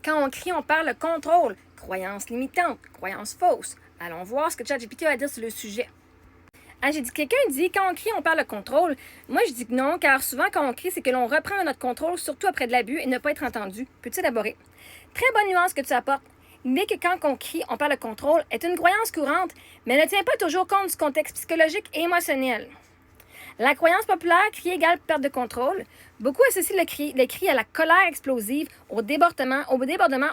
Quand on crie, on perd le contrôle. Croyance limitante, croyance fausse. Allons voir ce que ChatGPT a à dire sur le sujet. J'ai dit, quelqu'un dit, quand on crie, on perd le contrôle. Moi, je dis que non, car souvent, quand on crie, c'est que l'on reprend notre contrôle, surtout après de l'abus, et ne pas être entendu. Peux-tu élaborer? Très bonne nuance que tu apportes. L'idée que quand on crie, on perd le contrôle est une croyance courante, mais ne tient pas toujours compte du contexte psychologique et émotionnel. La croyance populaire, crier égale perte de contrôle. Beaucoup associent le cri à la colère explosive, au débordement,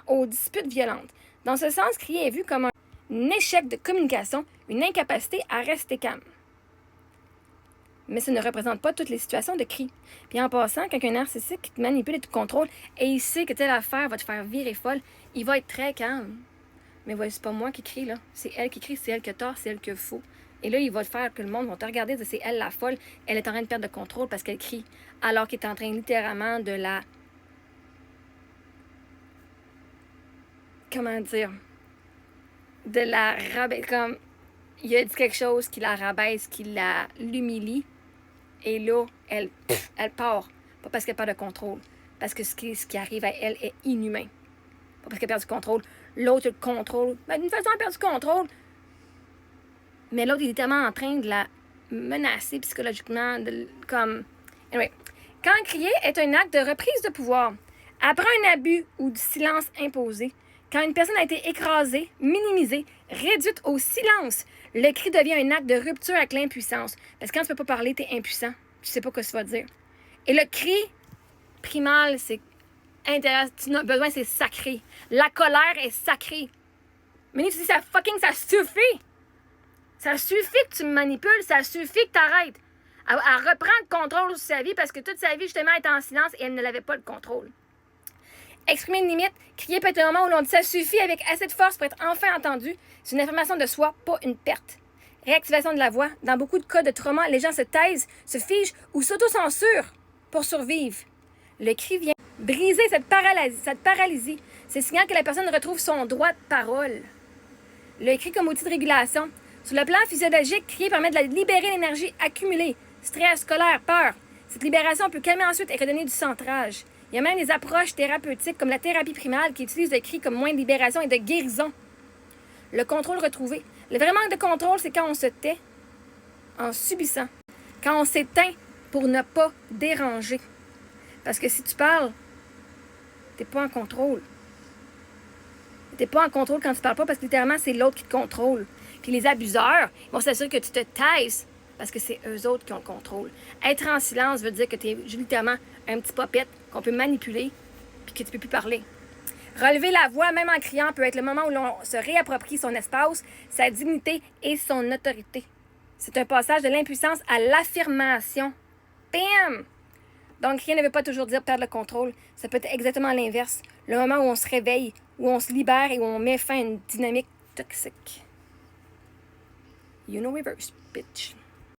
aux disputes violentes. Dans ce sens, crier est vu comme un échec de communication, une incapacité à rester calme. Mais ça ne représente pas toutes les situations de cri. Puis en passant, quand un narcissique qui te manipule et te contrôle et il sait que telle affaire va te faire virer folle, il va être très calme. Mais voilà, c'est pas moi qui crie, là. C'est elle qui crie, c'est elle qui a tort, c'est elle qui a faux. Et là, il va te faire que le monde va te regarder et dire c'est elle la folle, elle est en train de perdre le contrôle parce qu'elle crie. Alors qu'il est en train littéralement de la... Comment dire? De la rabaisser. Comme, il a dit quelque chose qui la rabaisse, qui l'humilie. Et là, elle part. Pas parce qu'elle perd de contrôle. Parce que ce qui arrive à elle est inhumain. Pas parce qu'elle perd du contrôle. L'autre le contrôle. D'une façon, elle perd du contrôle. Mais l'autre, il est tellement en train de la menacer psychologiquement. Comme... Anyway. Quand crier est un acte de reprise de pouvoir, après un abus ou du silence imposé, quand une personne a été écrasée, minimisée, réduite au silence, le cri devient un acte de rupture avec l'impuissance. Parce que quand tu ne peux pas parler, tu es impuissant. Tu ne sais pas ce que ça va dire. Et le cri primal, c'est intérieur. Tu as besoin, c'est sacré. La colère est sacrée. Mais tu dis, ça suffit. Ça suffit que tu me manipules. Ça suffit que tu arrêtes. Elle reprend le contrôle sur sa vie parce que toute sa vie, justement, elle était en silence et elle ne l'avait pas le contrôle. Exprimer une limite, crier peut être un moment où l'on dit ça suffit avec assez de force pour être enfin entendu. C'est une affirmation de soi, pas une perte. Réactivation de la voix. Dans beaucoup de cas de trauma, les gens se taisent, se figent ou s'autocensurent pour survivre. Le cri vient briser cette paralysie. C'est le signal que la personne retrouve son droit de parole. Le cri comme outil de régulation. Sur le plan physiologique, crier permet de libérer l'énergie accumulée. Stress, colère, peur. Cette libération peut calmer ensuite et redonner du centrage. Il y a même des approches thérapeutiques comme la thérapie primale qui utilise le cri comme moyen de libération et de guérison. Le contrôle retrouvé. Le vrai manque de contrôle, c'est quand on se tait en subissant. Quand on s'éteint pour ne pas déranger. Parce que si tu parles, t'es pas en contrôle. T'es pas en contrôle quand tu parles pas parce que littéralement, c'est l'autre qui te contrôle. Puis les abuseurs vont s'assurer que tu te taises parce que c'est eux autres qui ont le contrôle. Être en silence veut dire que tu es littéralement un petit popette qu'on peut manipuler puis que tu peux plus parler. Relever la voix, même en criant, peut être le moment où l'on se réapproprie son espace, sa dignité et son autorité. C'est un passage de l'impuissance à l'affirmation. Bam! Donc, rien ne veut pas toujours dire perdre le contrôle. Ça peut être exactement l'inverse. Le moment où on se réveille, où on se libère et où on met fin à une dynamique toxique. You know reverse, bitch.